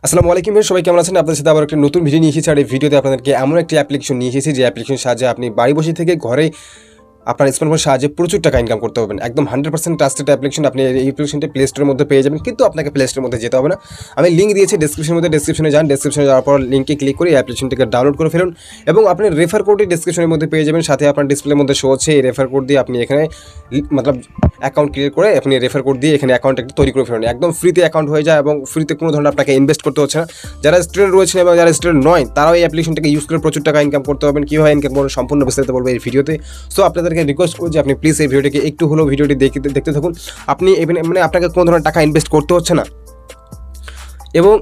আসসালামু আলাইকুম সবাই কেমন আছেন? আপনাদের সাথে আবার একটা নতুন ভিডিও নিয়ে এসেছি। আর এই ভিডিওতে আপনাদেরকে এমন একটি অ্যাপ্লিকেশন নিয়ে এসেছি যে অ্যাপ্লিকেশনের সাহায্যে আপনি বাড়ি বসে থেকে ঘরে আপনার স্মার্টফোনের সাহায্যে প্রচুর টাকা ইনকাম করতে পারবেন। একদম 100% ট্রাস্টেড অ্যাপ্লিকেশন। আপনি এই অ্যাপ্লিকেশনটা প্লে স্টোরের মধ্যে পেয়ে যাবেন, কিন্তু আপনাকে প্লে স্টোরের মধ্যে যেতে হবে না। আমি লিঙ্ক দিয়েছি ডেসক্রিপশনের মধ্যে, ডেসক্রিপশনে যান। ডেসক্রিপশনে যাওয়ার পর লিঙ্কে ক্লিক করে এই অ্যাপ্লিকেশনটাকে ডাউনলোড করে ফেলুন এবং আপনি রেফার কোডটি ডেসক্রিপশনের মধ্যে পেয়ে যাবেন। সাথে আপনার ডিসপ্লের মধ্যে শো হচ্ছে, এই রেফার কোড দিয়ে আপনি এখানে মতলব অ্যাকাউন্ট ক্রিয়েট করে আপনি রেফার কোড দিয়ে এখানে অ্যাকাউন্ট একটা তৈরি করে ফেলুন। একদম ফ্রিতে অ্যাকাউন্ট হয়ে যায় এবং ফ্রিতে কোনো ধরনের আপনাকে ইনভেস্ট করতে হচ্ছে না। যারা স্টুডেন্ট রয়েছেন এবং যারা স্টুডেন্ট নয় তারাও এই অ্যাপ্লিকেশনটাকে ইউজ করে প্রচুর টাকা ইনকাম করতে পারবেন। কীভাবে ইনকাম করবেন সম্পূর্ণ বিস্তারিত বলবো এই ভিডিওতে। সো আপনাদেরকে রিকোয়েস্ট করছি আপনি প্লিজ এই ভিডিওটিকে একটু হলেও ভিডিওটি দেখতে থাকুন। আপনি মানে আপনাকে কোনো ধরনের টাকা ইনভেস্ট করতে হচ্ছে না এবং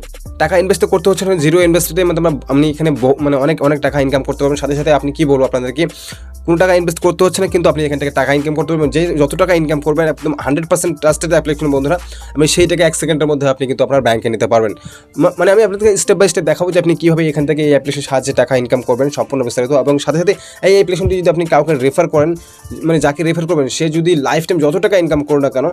টাকা ইনভেস্ট করতে হচ্ছে না, জিরো ইনভেস্টের মধ্যে আপনি এখানে মানে অনেক টাকা ইনকাম করতে পারবেন। সাথে সাথে আপনি কী বলবো আপনাদেরকে, কোনো টাকা ইনভেস্ট করতে হচ্ছে না, কিন্তু আপনি এখান থেকে টাকা ইনকাম করতে পারবেন। যে যত টাকা ইনকাম করবেন একদম 100% ট্রাস্টেড অ্যাপ্লিকেশন বন্ধুরা। আমি সেই টাকা 1 সেকেন্ডের মধ্যে আপনি কিন্তু আপনার ব্যাংকে নিতে পারবেন। মানে আমি আপনাদেরকে স্টেপ বাই স্টেপ দেখাবো যে আপনি কীভাবে এখান থেকে এই অ্যাপ্লিকেশনের সাহায্যে টাকা ইনকাম করবেন সম্পূর্ণ বিস্তারিত। এবং সাথে সাথে এই অ্যাপ্লিকেশনটি যদি আপনি কাউকে রেফার করেন, মানে যাকে রেফার করবেন সে যদি লাইফ টাইম যত টাকা ইনকাম করুন না কেন,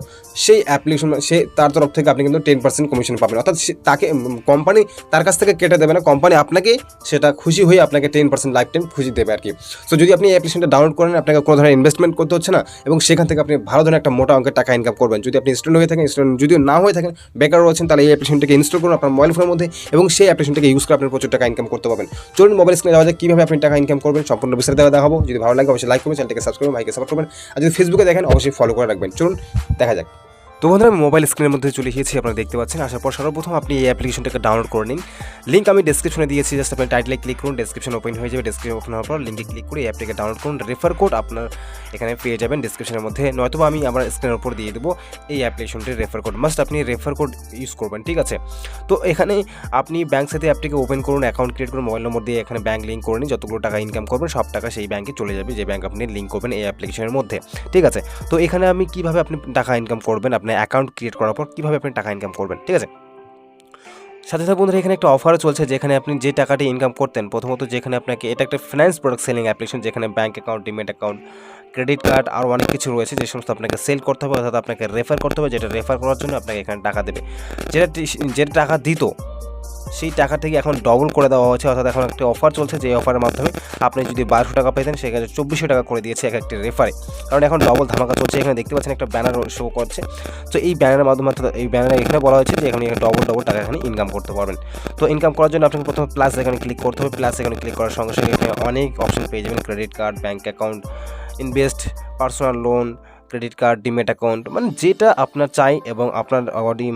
সেই অ্যাপ্লিকেশন সে তার তরফ থেকে আপনি কিন্তু 10% কমিশন পাবেন। অর্থাৎ তাকে কোম্পানি তার কাছ থেকে কেটে দেবে না, কোম্পানি আপনাকে সেটা খুশি হয়ে আপনাকে 10% লাইফ টাইম খুশি দেবে আর কি। সো যদি আপনি এই অ্যাপ্লিকেশনটা ডাউনলোড করেন, আপনাকে কোনো ধরনের ইনভেস্টমেন্ট করতে হচ্ছে না এবং সেখান থেকে আপনি ভালো ধরনের একটা মোটা অঙ্কের টাকা ইনকাম করবেন। যদি আপনি স্টুডেন্ট হয়ে থাকেন, স্টুডেন্ট যদিও না হয়ে থাকেন, বেকার রয়েছেন, তাহলে এই অ্যাপ্লিকেশনটাকে ইনস্টল করুন আপনার মোবাইল ফোনের মধ্যে এবং সেই অ্যাপ্লিকেশনটাকে ইউজ করে আপনি প্রচুর টাকা ইনকাম করতে পারবেন। চলুন মোবাইল স্ক্রিনে যাওয়া যায় কীভাবে আপনি টাকা ইনকাম করবেন সম্পূর্ণ বিস্তারিত দেখাবো। যদি ভালো লাগে অবশ্যই লাইক করবেন, চ্যানেলটাকে সাবস্ক্রাইব করবেন, ভাইকে সাপোর্ট করবেন। আর যদি ফেসবুকে দেখেন অবশ্যই ফলো করে রাখবেন। চলুন দেখা যাক। তো বন্ধুরা আমি মোবাইল স্ক্রিনের মধ্যে চলে এসেছি, আপনারা দেখতে পাচ্ছেন। আসার পর সর্বপ্রথম আপনি এই অ্যাপ্লিকেশনটাকে ডাউনলোড করে নিন। লিঙ্ক আমি ডেসক্রিপশনে দিয়েছি, জাস্ট আপনি টাইটেলে ক্লিক করুন, ডেসক্রিপশন ওপেন হয়ে যাবে। ডেসক্রিপশন ওপেন হওয়ার পর লিঙ্কে ক্লিক করে এই অ্যাপটিকে ডাউনলোড করুন। রেফার কোড আপনার এখানে পেয়ে যাবেন ডেসক্রিপশনের মধ্যে, নয়তো আমি আমার স্ক্রিনের উপর দিয়ে দেবো এই অ্যাপ্লিকেশনটির রেফার কোড। মাস্ট আপনি রেফার কোড ইউজ করবেন, ঠিক আছে। তো এখানে আপনি ব্যাঙ্ক সাথে অ্যাপটিকে ওপেন করুন, অ্যাকাউন্ট ক্রিয়েট করুন, মোবাইল নম্বর দিয়ে এখানে ব্যাঙ্ক লিঙ্ক করে নিন। যতগুলো টাকা ইনকাম করবেন সব টাকা সেই ব্যাঙ্কে চলে যাবে, যে ব্যাঙ্ক আপনি লিঙ্ক করবেন এই অ্যাপ্লিকেশনের মধ্যে, ঠিক আছে। তো এখানে আমি কীভাবে আপনি টাকা ইনকাম করবেন, আপনার অ্যাকাউন্ট ক্রিয়েট করার পর কীভাবে আপনি টাকা ইনকাম করবেন, ঠিক আছে। সাথে সাথে বন্ধুরা এখানে একটা অফারও চলছে, যেখানে আপনি যে টাকাটি ইনকাম করতেন প্রথমত, যেখানে আপনাকে এটা একটা ফিনান্স প্রোডাক্ট সেলিং অ্যাপ্লিকেশন, যেখানে bank account, demat account, credit card আর অনেক কিছু রয়েছে, যে সমস্ত আপনাকে সেল করতে হবে, অর্থাৎ আপনাকে রেফার করতে হবে, যেটা রেফার করার জন্য আপনাকে এখানে টাকা দেবে। যেটা টাকা দিত সেই টাকা থেকে এখন ডবল করে দেওয়া হয়েছে, অর্থাৎ এখন একটা অফার চলছে, যে অফারের মাধ্যমে আপনি যদি 1200 টাকা পেতেন সেখানে 2400 টাকা করে দিয়েছে এক একটি রেফারে, কারণ এখন ডবল ধামাকা চলছে। এখানে দেখতে পাচ্ছেন একটা ব্যানার শো করছে, তো এই ব্যানারের মাধ্যমে, এই ব্যানারে এখানে বলা হয়েছে যে এখানে ডবল টাকা এখানে ইনকাম করতে পারবেন। তো ইনকাম করার জন্য আপনাকে প্রথমে প্লাস এখানে ক্লিক করতে হবে। প্লাস এখানে ক্লিক করার সঙ্গে সঙ্গে এখানে অনেক অপশন পেয়ে যাবেন, credit card, bank account, invest, personal loan, credit card, demat account, মানে যেটা আপনার চাই এবং আপনার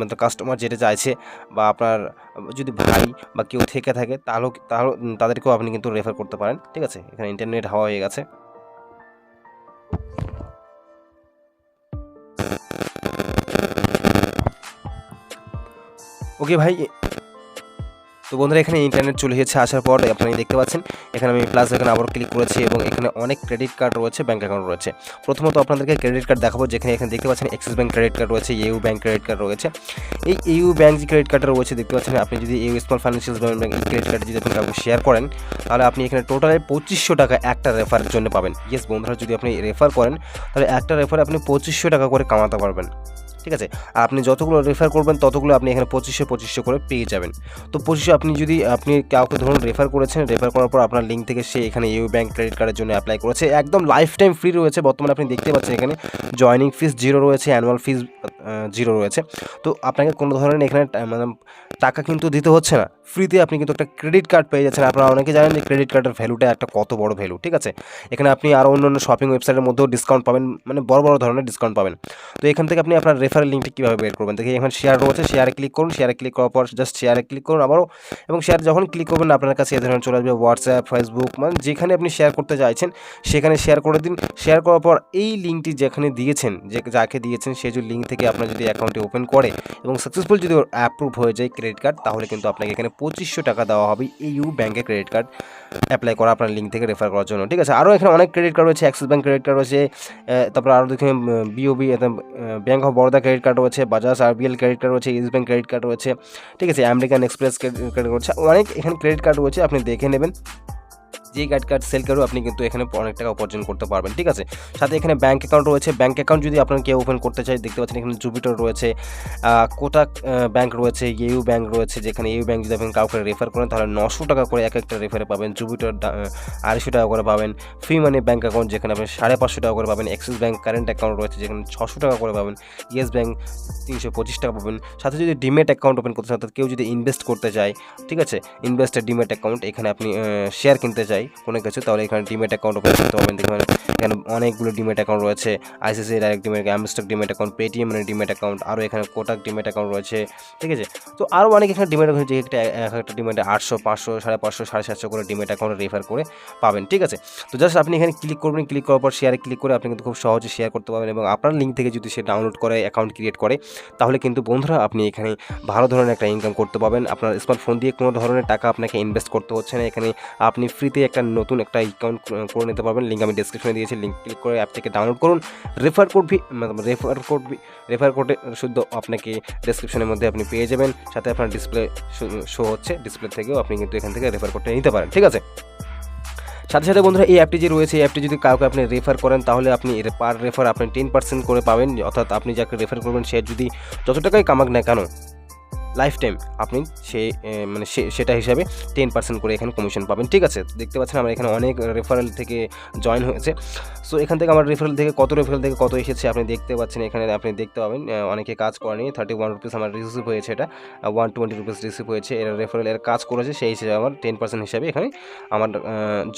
মানে কাস্টমার যেটা চাইছে, বা আপনার যদি ভাই বা কেউ থেকে থাকে তাহলে তাদেরকেও আপনি কিন্তু রেফার করতে পারেন, ঠিক আছে। এখানে ইন্টারনেট হাওয়া হয়ে গেছে। ওকে ভাই, তো বন্ধুরা এখানে ইন্টারনেট চলে এসেছে। আসার পর আপনি দেখতে পাচ্ছেন এখানে আমি প্লাস এখানে আবার ক্লিক করেছি এবং এখানে অনেক ক্রেডিট কার্ড রয়েছে, ব্যাঙ্ক অ্যাকাউন্ট রয়েছে। প্রথমত আপনাদেরকে ক্রেডিট কার্ড দেখাবো, যেখানে এখানে দেখতে পাচ্ছেন অ্যাক্সিস ব্যাঙ্ক ক্রেডিট কার্ড রয়েছে, ইউ ব্যাঙ্ক ক্রেডিট কার্ড রয়েছে। এই ইউ ব্যাঙ্ক যে ক্রেডিট কার্ডটা রয়েছে দেখতে পাচ্ছেন, আপনি যদি U small financial bank credit card যদি আপনি কাউকে শেয়ার করেন, তাহলে আপনি এখানে টোটালে 2500 টাকা একটা রেফারের জন্য পাবেন। ইয়েস বন্ধুরা, যদি আপনি রেফার করেন তাহলে একটা রেফারে আপনি 2500 টাকা করে কামাতে পারবেন, ঠিক আছে। আর আপনি যতগুলো রেফার করবেন ততগুলো আপনি এখানে 2500 করে পেয়ে যাবেন। তো 2500 আপনি যদি কাউকে ধরুন রেফার করেছেন, রেফার করার পর আপনার লিঙ্ক থেকে সে এখানে ইউ ব্যাঙ্ক ক্রেডিট কার্ডের জন্য অ্যাপ্লাই করেছে, একদম লাইফ টাইম ফ্রি রয়েছে। বর্তমানে আপনি দেখতে পাচ্ছেন এখানে জয়নিং ফিস 0 রয়েছে, অ্যানুয়াল ফিস 0 রয়েছে। তো আপনাকে কোনো ধরনের এখানে মানে টাকা কিন্তু দিতে হচ্ছে না, ফ্রিতে আপনি কিন্তু একটা ক্রেডিট কার্ড পেয়ে যাচ্ছেন। আপনারা অনেকে জানেন যে ক্রেডিট কার্ডের ভ্যালুটা একটা কত বড় ভ্যালু, ঠিক আছে। এখানে আপনি আরও অন্য শপিং ওয়েবসাইটের মধ্যেও ডিসকাউন্ট পাবেন, মানে বড় ধরনের ডিসকাউন্ট পাবেন। তো এখান থেকে আপনি আপনার রেফারেল লিঙ্কটা কীভাবে বের করবেন, দেখি এখানে শেয়ার রয়েছে, শেয়ারে ক্লিক করুন। শেয়ারে ক্লিক করার পর জাস্ট শেয়ারে ক্লিক করুন আবারও, এবং শেয়ার যখন ক্লিক করবেন আপনার কাছে এই ধরনের চলে আসবে হোয়াটসঅ্যাপ, ফেসবুক, মানে যেখানে আপনি শেয়ার করতে চাইছেন সেখানে শেয়ার করে দিন। শেয়ার করার পর এই লিঙ্কটি যেখানে দিয়েছেন, যাকে দিয়েছেন সে যদি লিঙ্ক থেকে আপনার যদি অ্যাকাউন্টটি ওপেন করে এবং সাকসেসফুল যদি অ্যাপ্রুভ হয়ে যায় ক্রেডিট কার্ড, তাহলে কিন্তু আপনাকে এখানে 2500 টাকা দেওয়া হবে এই ইউ ব্যাঙ্কের ক্রেডিট কার্ড অ্যাপ্লাই করা আপনার লিঙ্ক থেকে রেফার করার জন্য, ঠিক আছে। আরও এখানে অনেক ক্রেডিট কার্ড রয়েছে, অ্যাক্সিস ব্যাঙ্ক ক্রেডিট কার্ড রয়েছে, তারপর আরও দেখুন BOB, bank of Baroda credit card রয়েছে, বাজাজ আরবিএল ক্রেডিট কার্ড রয়েছে, ইয়েস ব্যাঙ্ক ক্রেডিট কার্ড রয়েছে, ঠিক আছে, আমেরিকান এক্সপ্রেস ক্রেডিট কার্ড রয়েছে, অনেক এখানে ক্রেডিট কার্ড রয়েছে, আপনি দেখে নেবেন। যে ক্রেডিট কার্ড সেল করেও আপনি কিন্তু এখানে অনেক টাকা উপার্জন করতে পারবেন, ঠিক আছে। সাথে এখানে ব্যাঙ্ক অ্যাকাউন্ট রয়েছে, ব্যাঙ্ক অ্যাকাউন্ট যদি আপনার কেউ ওপেন করতে চায়, দেখতে পাচ্ছেন এখানে জুপিটার রয়েছে, কোটাক ব্যাঙ্ক রয়েছে, ইউ ব্যাঙ্ক রয়েছে, যেখানে ইউ ব্যাঙ্ক যদি আপনি কাউকে রেফার করেন তাহলে 900 টাকা করে এক একটা রেফারে পাবেন, জুপিটার 250 টাকা করে পাবেন, ফ্রি মানি ব্যাঙ্ক অ্যাকাউন্ট যেখানে আপনি 550 টাকা করে পাবেন, অ্যাক্সিস ব্যাঙ্ক কারেন্ট অ্যাকাউন্ট রয়েছে যেখানে 600 টাকা করে পাবেন, ইয়েস ব্যাঙ্ক 325 টাকা পাবেন। সাথে যদি ডিমেট অ্যাকাউন্ট ওপেন করতে চান, অর্থাৎ কেউ যদি ইনভেস্ট করতে চায়, ঠিক আছে, ইনভেস্টের ডিমেট অ্যাকাউন্ট, এখানে আপনি শেয়ার কিনতে চাই কোনো কিছু, তাহলে এখানে ডিমেট অ্যাকাউন্ট ওপেন করতে পারবেন। দেখবেন এখানে অনেকগুলো ডিমেট অ্যাকাউন্ট রয়েছে, ICICI direct demat, mStock demat account, Paytm demat account, আরও এখানে কোটাক ডিমেট অ্যাকাউন্ট রয়েছে, ঠিক আছে। তো আরও অনেক এখানে ডিমেট অ্যাকাউন্ট, যে একটা ডিমেটে 800, 500, 550, 750 করে ডিমেট অ্যাকাউন্ট রেফার করে পাবেন, ঠিক আছে। তো জাস্ট আপনি এখানে ক্লিক করবেন, ক্লিক করার পর শেয়ারে ক্লিক করে আপনি কিন্তু খুব সহজে শেয়ার করতে পারবেন, এবং আপনার লিঙ্ক থেকে যদি সে ডাউনলোড করে অ্যাকাউন্ট ক্রিয়েট করে তাহলে কিন্তু বন্ধুরা আপনি এখানে ভালো ধরনের একটা ইনকাম করতে পারবেন। আপনার স্মার্টফোন দিয়ে কোনো ধরনের টাকা আপনাকে ইনভেস্ট করতে হচ্ছে না, এখানে আপনি ফ্রিতে একটা নতুন একটা অ্যাকাউন্ট করে নিতে পারবেন। লিঙ্ক আমি ডেসক্রিপশনে দিয়েছি, লিঙ্ক ক্লিক করে অ্যাপ থেকে ডাউনলোড করুন। রেফার কোডে শুদ্ধ আপনাকে ডেসক্রিপশনের মধ্যে আপনি পেয়ে যাবেন, সাথে আপনার ডিসপ্লে শো হচ্ছে, ডিসপ্লে থেকেও আপনি কিন্তু এখান থেকে রেফার কোডটা নিতে পারেন, ঠিক আছে। সাথে সাথে বন্ধুরা এই অ্যাপটি যে রয়েছে, এই অ্যাপটি যদি কাউকে আপনি রেফার করেন তাহলে আপনি পার রেফার আপনি 10% করে পাবেন, অর্থাৎ আপনি যাকে রেফার করবেন সে যদি যত টাকাই কামাক না কেন লাইফ টাইম আপনি সেটা হিসাবে 10% করে এখানে কমিশন পাবেন, ঠিক আছে। দেখতে পাচ্ছেন আমার এখানে অনেক রেফারেল থেকে জয়েন হয়েছে। সো এখান থেকে আমার রেফারেল থেকে কত এসেছে আপনি দেখতে পাচ্ছেন, এখানে আপনি দেখতে পাবেন অনেকে কাজ করেনি, 31 রুপিস আমার রিসিভ হয়েছে, এটা 120 রুপিস রিসিভ হয়েছে, এর রেফারেল এর কাজ করেছে, সেই হিসেবে আমার 10% হিসাবে এখানে আমার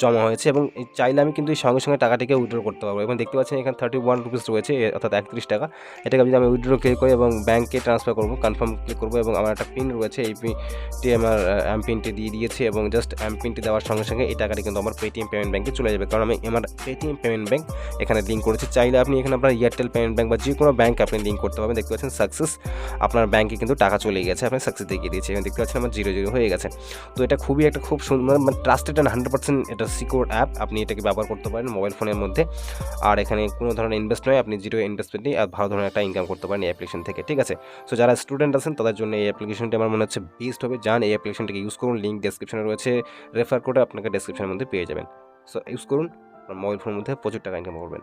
জমা হয়েছে, এবং চাইলে আমি কিন্তু সঙ্গে সঙ্গে টাকাটিকে উইথড্র করতে পারবো। এবং দেখতে পাচ্ছেন এখানে 31 রুপিস রয়েছে, অর্থাৎ 31 টাকা। এটাকে যদি আমি উইথড্র ক্লিক করি এবং ব্যাঙ্কে ট্রান্সফার করবো, কনফার্ম ক্লিক করবো, এবং আমার একটা পিন রয়েছে, এই পিনটি আমার পিনটি দিয়ে দিয়েছি, এবং জাস্ট পিনটি দেওয়ার সঙ্গে সঙ্গে এই টাকাটি কিন্তু আমার পেটিএম পেমেন্ট ব্যাঙ্কে চলে যাবে, কারণ আমি আমার পেটিএম পেমেন্ট ব্যাঙ্ক এখানে লিঙ্ক করেছি। চাইলে আপনি এখানে আপনার এয়ারটেল পেমেন্ট ব্যাঙ্ক বা যে কোনো ব্যাঙ্ক আপনি লিঙ্ক করতে পারবেন। দেখতে পাচ্ছেন সাকসেস, আপনার ব্যাঙ্কে কিন্তু টাকা চলে গেছে, আপনি সাকসেস দেখিয়ে দিয়েছি, এবং দেখতে পাচ্ছেন আমার 0 হয়ে গেছে। তো এটা খুবই একটা খুব সুন্দর, মানে ট্রাস্টেড অ্যান্ড 100% এটা সিকিউর অ্যাপ, আপনি এটাকে ব্যবহার করতে পারেন মোবাইল ফোনের মধ্যে। আর এখানে কোনো ধরনের ইনভেস্ট নয়, আপনি 0 ইনভেস্টমেন্টই আর ভালো ধরনের একটা ইনকাম করতে পারেন এই অ্যাপ্লিকেশন থেকে, ঠিক আছে। সো যারা স্টুডেন্ট আছেন তাদের জন্য এই অ্যাপ্লিকেশনটি আমার মনে হচ্ছে বেস্ট হবে, যান এই অ্যাপ্লিকেশনটাকে ইউজ করুন, লিঙ্ক ডেসক্রিপশনে রয়েছে, রেফার কোডে আপনাকে ডেসক্রিপশনের মধ্যে পেয়ে যাবেন। সো ইউজ করুন, মোবাইল ফোনের মধ্যে প্রচুর টাকা ইনকাম করবেন।